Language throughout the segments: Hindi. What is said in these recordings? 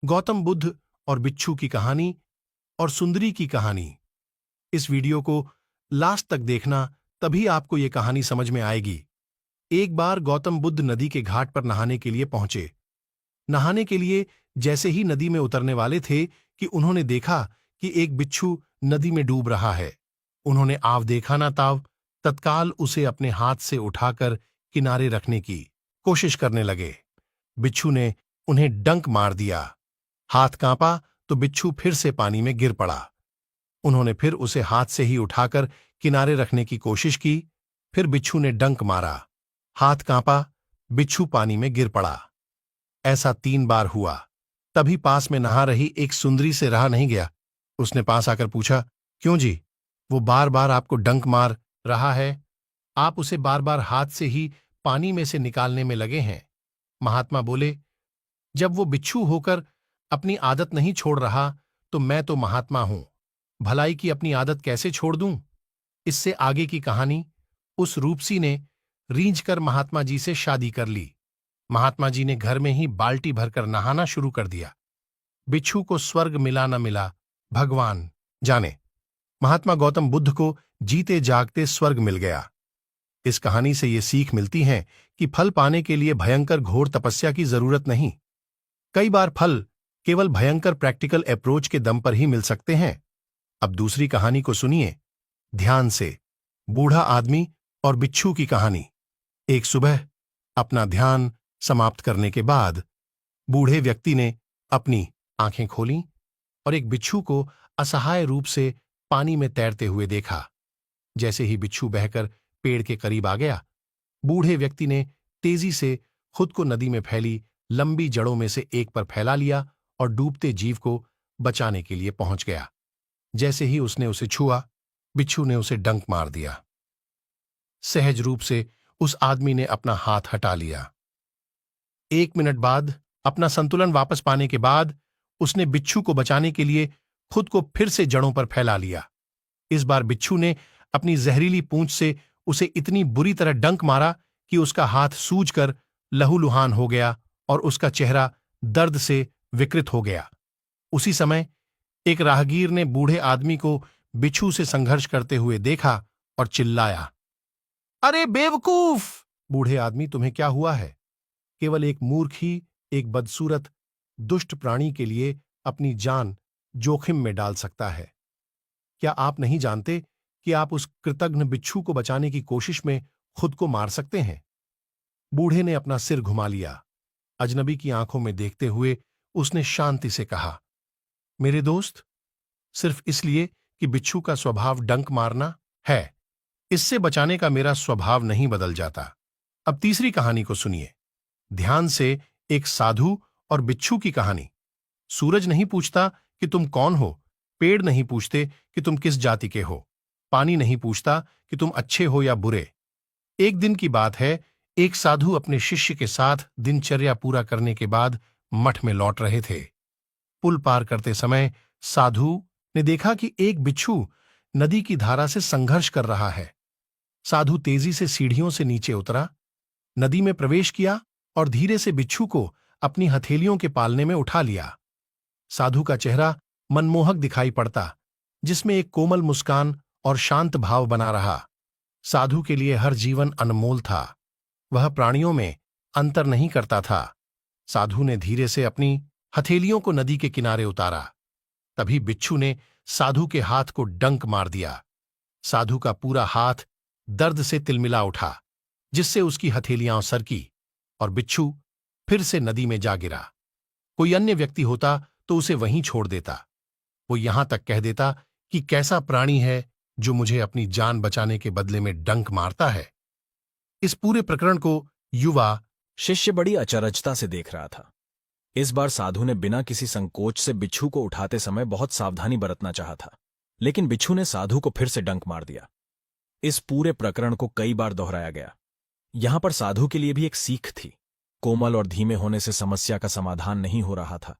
गौतम बुद्ध और बिच्छू की कहानी और सुंदरी की कहानी। इस वीडियो को लास्ट तक देखना, तभी आपको ये कहानी समझ में आएगी। एक बार गौतम बुद्ध नदी के घाट पर नहाने के लिए पहुंचे। नहाने के लिए जैसे ही नदी में उतरने वाले थे कि उन्होंने देखा कि एक बिच्छू नदी में डूब रहा है। उन्होंने आव देखा ना ताव, तत्काल उसे अपने हाथ से उठाकर किनारे रखने की कोशिश करने लगे। बिच्छू ने उन्हें डंक मार दिया। हाथ कांपा तो बिच्छू फिर से पानी में गिर पड़ा। उन्होंने फिर उसे हाथ से ही उठाकर किनारे रखने की कोशिश की। फिर बिच्छू ने डंक मारा। हाथ कांपा, बिच्छू पानी में गिर पड़ा। ऐसा 3 बार हुआ। तभी पास में नहा रही एक सुंदरी से रहा नहीं गया। उसने पास आकर पूछा, क्यों जी, वो बार बार आपको डंक मार रहा है? आप उसे बार बार हाथ से ही पानी में से निकालने में लगे हैं। महात्मा बोले, जब वो बिच्छू होकर अपनी आदत नहीं छोड़ रहा तो मैं तो महात्मा हूं। भलाई की अपनी आदत कैसे छोड़ दूं? इससे आगे की कहानी। उस रूपसी ने रींझकर महात्मा जी से शादी कर ली। महात्मा जी ने घर में ही बाल्टी भरकर नहाना शुरू कर दिया। बिच्छू को स्वर्ग मिला न मिला, भगवान जाने। महात्मा गौतम बुद्ध को जीते जागते स्वर्ग मिल गया। इस कहानी से ये सीख मिलती है कि फल पाने के लिए भयंकर घोर तपस्या की जरूरत नहीं। कई बार फल केवल भयंकर प्रैक्टिकल अप्रोच के दम पर ही मिल सकते हैं। अब दूसरी कहानी को सुनिए ध्यान से। बूढ़ा आदमी और बिच्छू की कहानी। एक सुबह अपना ध्यान समाप्त करने के बाद बूढ़े व्यक्ति ने अपनी आंखें खोलीं और एक बिच्छू को असहाय रूप से पानी में तैरते हुए देखा। जैसे ही बिच्छू बहकर पेड़ के करीब आ गया, बूढ़े व्यक्ति ने तेजी से खुद को नदी में फैली लंबी जड़ों में से एक पर फैला लिया और डूबते जीव को बचाने के लिए पहुंच गया। जैसे ही उसने उसे छुआ, बिच्छू ने उसे डंक मार दिया। सहज रूप से उस आदमी ने अपना हाथ हटा लिया। 1 मिनट बाद अपना संतुलन वापस पाने के बाद उसने बिच्छू को बचाने के लिए खुद को फिर से जड़ों पर फैला लिया। इस बार बिच्छू ने अपनी जहरीली पूंछ से उसे इतनी बुरी तरह डंक मारा कि उसका हाथ सूजकर लहूलुहान हो गया और उसका चेहरा दर्द से विकृत हो गया। उसी समय एक राहगीर ने बूढ़े आदमी को बिच्छू से संघर्ष करते हुए देखा और चिल्लाया, अरे बेवकूफ! बूढ़े आदमी, तुम्हें क्या हुआ है? केवल एक मूर्ख ही एक बदसूरत दुष्ट प्राणी के लिए अपनी जान जोखिम में डाल सकता है। क्या आप नहीं जानते कि आप उस कृतघ्न बिच्छू को बचाने की कोशिश में खुद को मार सकते हैं? बूढ़े ने अपना सिर घुमा लिया। अजनबी की आंखों में देखते हुए उसने शांति से कहा, मेरे दोस्त, सिर्फ इसलिए कि बिच्छू का स्वभाव डंक मारना है, इससे बचाने का मेरा स्वभाव नहीं बदल जाता। अब तीसरी कहानी को सुनिए ध्यान से। एक साधु और बिच्छू की कहानी। सूरज नहीं पूछता कि तुम कौन हो, पेड़ नहीं पूछते कि तुम किस जाति के हो, पानी नहीं पूछता कि तुम अच्छे हो या बुरे। एक दिन की बात है, एक साधु अपने शिष्य के साथ दिनचर्या पूरा करने के बाद मठ में लौट रहे थे। पुल पार करते समय साधु ने देखा कि एक बिच्छू नदी की धारा से संघर्ष कर रहा है। साधु तेजी से सीढ़ियों से नीचे उतरा, नदी में प्रवेश किया और धीरे से बिच्छू को अपनी हथेलियों के पालने में उठा लिया। साधु का चेहरा मनमोहक दिखाई पड़ता, जिसमें एक कोमल मुस्कान और शांत भाव बना रहा। साधु के लिए हर जीवन अनमोल था। वह प्राणियों में अंतर नहीं करता था। साधु ने धीरे से अपनी हथेलियों को नदी के किनारे उतारा। तभी बिच्छू ने साधु के हाथ को डंक मार दिया। साधु का पूरा हाथ दर्द से तिलमिला उठा, जिससे उसकी हथेलियां सरकी और बिच्छू फिर से नदी में जा गिरा। कोई अन्य व्यक्ति होता तो उसे वहीं छोड़ देता। वो यहां तक कह देता कि कैसा प्राणी है जो मुझे अपनी जान बचाने के बदले में डंक मारता है। इस पूरे प्रकरण को युवा शिष्य बड़ी अचरजता से देख रहा था। इस बार साधु ने बिना किसी संकोच से बिच्छू को उठाते समय बहुत सावधानी बरतना चाहा था, लेकिन बिच्छू ने साधु को फिर से डंक मार दिया। इस पूरे प्रकरण को कई बार दोहराया गया। यहां पर साधु के लिए भी एक सीख थी। कोमल और धीमे होने से समस्या का समाधान नहीं हो रहा था।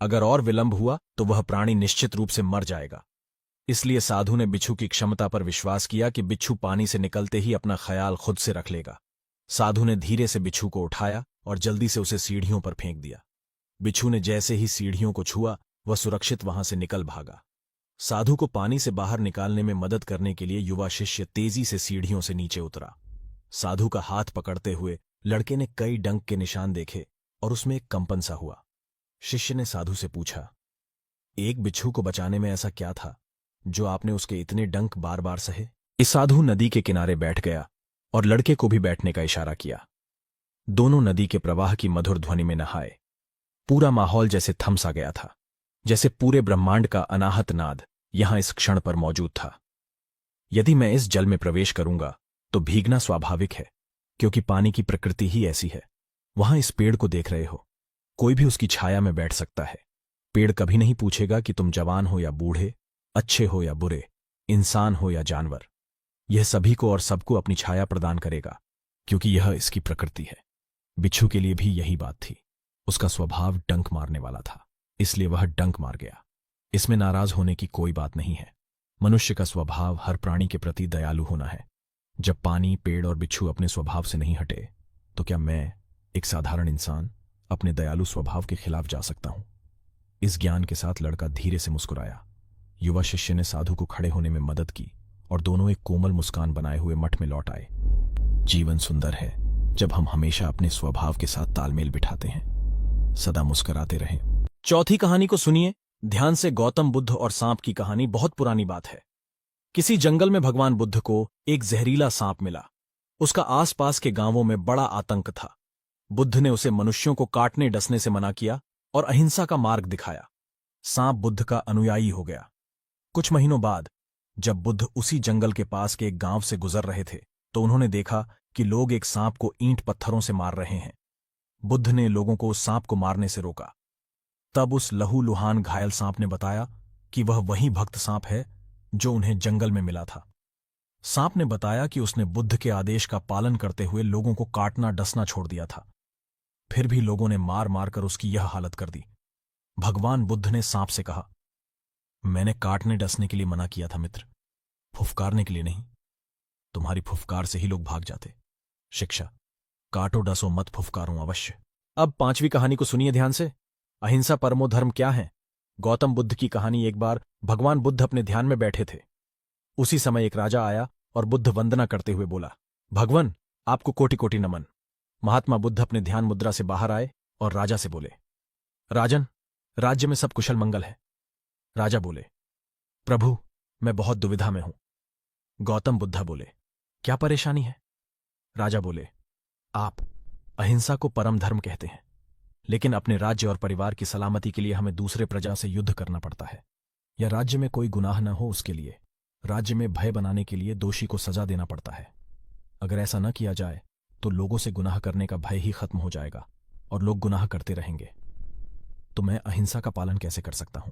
अगर और विलंब हुआ तो वह प्राणी निश्चित रूप से मर जाएगा। इसलिए साधु ने बिच्छू की क्षमता पर विश्वास किया कि बिच्छू पानी से निकलते ही अपना ख्याल खुद से रख लेगा। साधु ने धीरे से बिच्छू को उठाया और जल्दी से उसे सीढ़ियों पर फेंक दिया। बिच्छू ने जैसे ही सीढ़ियों को छुआ, वह सुरक्षित वहां से निकल भागा। साधु को पानी से बाहर निकालने में मदद करने के लिए युवा शिष्य तेजी से सीढ़ियों से नीचे उतरा। साधु का हाथ पकड़ते हुए लड़के ने कई डंक के निशान देखे और उसमें एक कंपन सा हुआ। शिष्य ने साधु से पूछा, एक बिच्छू को बचाने में ऐसा क्या था जो आपने उसके इतने डंक बार बार सहे? इस साधु नदी के किनारे बैठ गया और लड़के को भी बैठने का इशारा किया। दोनों नदी के प्रवाह की मधुर ध्वनि में नहाए। पूरा माहौल जैसे थम सा गया था, जैसे पूरे ब्रह्मांड का अनाहत नाद यहां इस क्षण पर मौजूद था। यदि मैं इस जल में प्रवेश करूंगा तो भीगना स्वाभाविक है, क्योंकि पानी की प्रकृति ही ऐसी है। वहां इस पेड़ को देख रहे हो, कोई भी उसकी छाया में बैठ सकता है। पेड़ कभी नहीं पूछेगा कि तुम जवान हो या बूढ़े, अच्छे हो या बुरे, इंसान हो या जानवर। यह सभी को और सबको अपनी छाया प्रदान करेगा, क्योंकि यह इसकी प्रकृति है। बिच्छू के लिए भी यही बात थी। उसका स्वभाव डंक मारने वाला था, इसलिए वह डंक मार गया। इसमें नाराज होने की कोई बात नहीं है। मनुष्य का स्वभाव हर प्राणी के प्रति दयालु होना है। जब पानी, पेड़ और बिच्छू अपने स्वभाव से नहीं हटे, तो क्या मैं, एक साधारण इंसान, अपने दयालु स्वभाव के खिलाफ जा सकता हूं? इस ज्ञान के साथ लड़का धीरे से मुस्कुराया। युवा शिष्य ने साधु को खड़े होने में मदद की और दोनों एक कोमल मुस्कान बनाए हुए मठ में लौट आए। जीवन सुंदर है जब हम हमेशा अपने स्वभाव के साथ तालमेल बिठाते हैं। सदा मुस्कुराते रहें। चौथी कहानी को सुनिए ध्यान से। गौतम बुद्ध और सांप की कहानी बहुत पुरानी बात है। किसी जंगल में भगवान बुद्ध को एक जहरीला सांप मिला। उसका आसपास के गांवों में बड़ा आतंक था। बुद्ध ने उसे मनुष्यों को काटने डसने से मना किया और अहिंसा का मार्ग दिखाया। सांप बुद्ध का अनुयायी हो गया। कुछ महीनों बाद जब बुद्ध उसी जंगल के पास के एक गांव से गुजर रहे थे, तो उन्होंने देखा कि लोग एक सांप को ईंट पत्थरों से मार रहे हैं। बुद्ध ने लोगों को उस सांप को मारने से रोका। तब उस लहूलुहान घायल सांप ने बताया कि वह वही भक्त सांप है जो उन्हें जंगल में मिला था। सांप ने बताया कि उसने बुद्ध के आदेश का पालन करते हुए लोगों को काटना डसना छोड़ दिया था। फिर भी लोगों ने मार मार कर उसकी यह हालत कर दी। भगवान बुद्ध ने सांप से कहा, मैंने काटने डसने के लिए मना किया था मित्र, फुफकारने के लिए नहीं। तुम्हारी फुफकार से ही लोग भाग जाते। शिक्षा, काटो डसो मत, फुफकारो अवश्य। अब पांचवी कहानी को सुनिए ध्यान से। अहिंसा परमो धर्म क्या है? गौतम बुद्ध की कहानी। एक बार भगवान बुद्ध अपने ध्यान में बैठे थे। उसी समय एक राजा आया और बुद्ध वंदना करते हुए बोला, भगवान आपको कोटि कोटि नमन। महात्मा बुद्ध अपने ध्यान मुद्रा से बाहर आए और राजा से बोले, राजन, राज्य में सब कुशल मंगल है। राजा बोले, प्रभु मैं बहुत दुविधा में हूं। गौतम बुद्ध बोले, क्या परेशानी है? राजा बोले, आप अहिंसा को परम धर्म कहते हैं, लेकिन अपने राज्य और परिवार की सलामती के लिए हमें दूसरे प्रजा से युद्ध करना पड़ता है। या राज्य में कोई गुनाह न हो उसके लिए, राज्य में भय बनाने के लिए दोषी को सजा देना पड़ता है। अगर ऐसा न किया जाए तो लोगों से गुनाह करने का भय ही खत्म हो जाएगा और लोग गुनाह करते रहेंगे। तो मैं अहिंसा का पालन कैसे कर सकता हूं?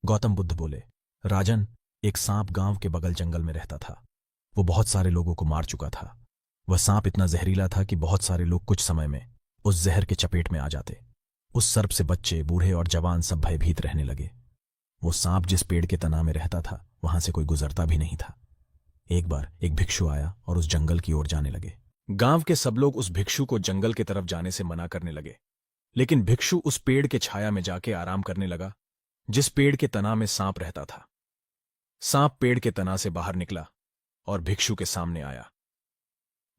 गौतम बुद्ध बोले, राजन, एक सांप गांव के बगल जंगल में रहता था। वो बहुत सारे लोगों को मार चुका था। वह सांप इतना जहरीला था कि बहुत सारे लोग कुछ समय में उस जहर के चपेट में आ जाते। उस सर्प से बच्चे, बूढ़े और जवान सब भयभीत रहने लगे। वो सांप जिस पेड़ के तना में रहता था, वहां से कोई गुजरता भी नहीं था। एक बार एक भिक्षु आया और उस जंगल की ओर जाने लगे। गांव के सब लोग उस भिक्षु को जंगल की तरफ जाने से मना करने लगे, लेकिन भिक्षु उस पेड़ के छाया में जाके आराम करने लगा जिस पेड़ के तना में सांप रहता था। सांप पेड़ के तना से बाहर निकला और भिक्षु के सामने आया।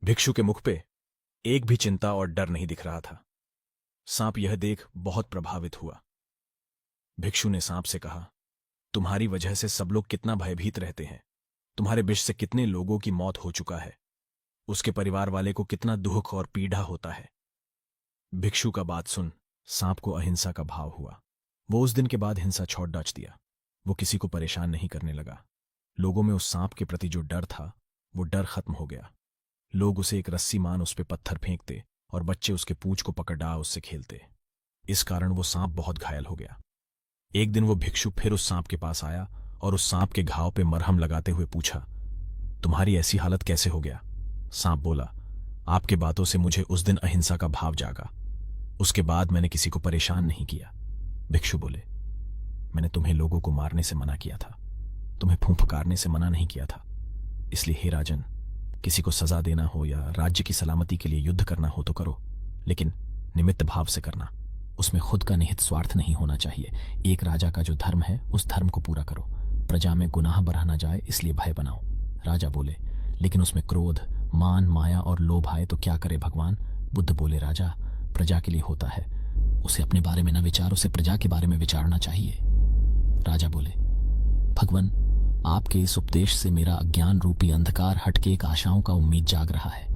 भिक्षु के मुख पे एक भी चिंता और डर नहीं दिख रहा था। सांप यह देख बहुत प्रभावित हुआ। भिक्षु ने सांप से कहा, तुम्हारी वजह से सब लोग कितना भयभीत रहते हैं। तुम्हारे विष से कितने लोगों की मौत हो चुका है। उसके परिवार वाले को कितना दुख और पीड़ा होता है। भिक्षु का बात सुन सांप को अहिंसा का भाव हुआ। वो उस दिन के बाद हिंसा छोड़ डाच दिया। वो किसी को परेशान नहीं करने लगा। लोगों में उस सांप के प्रति जो डर था, वो डर खत्म हो गया। लोग उसे एक रस्सी मान उस पे पत्थर फेंकते और बच्चे उसके पूंछ को पकड़ा उससे खेलते। इस कारण वो सांप बहुत घायल हो गया। एक दिन वो भिक्षु फिर उस सांप के पास आया और उस सांप के घाव पे मरहम लगाते हुए पूछा, तुम्हारी ऐसी हालत कैसे हो गया? सांप बोला, आपके बातों से मुझे उस दिन अहिंसा का भाव जागा। उसके बाद मैंने किसी को परेशान नहीं किया। भिक्षु बोले, मैंने तुम्हें लोगों को मारने से मना किया था, तुम्हें फुंफकारने से मना नहीं किया था। इसलिए हे राजन, किसी को सजा देना हो या राज्य की सलामती के लिए युद्ध करना हो तो करो, लेकिन निमित्त भाव से करना। उसमें खुद का निहित स्वार्थ नहीं होना चाहिए। एक राजा का जो धर्म है उस धर्म को पूरा करो। प्रजा में गुनाह बढ़ा ना जाए इसलिए भय बनाओ। राजा बोले, लेकिन उसमें क्रोध, मान, माया और लोभ आए तो क्या करे भगवान? बुद्ध बोले, राजा प्रजा के लिए होता है, उसे अपने बारे में न विचार, उसे प्रजा के बारे में विचारना चाहिए। राजा बोले, भगवान आपके इस उपदेश से मेरा अज्ञान रूपी अंधकार हटके एक आशाओं का उम्मीद जाग रहा है।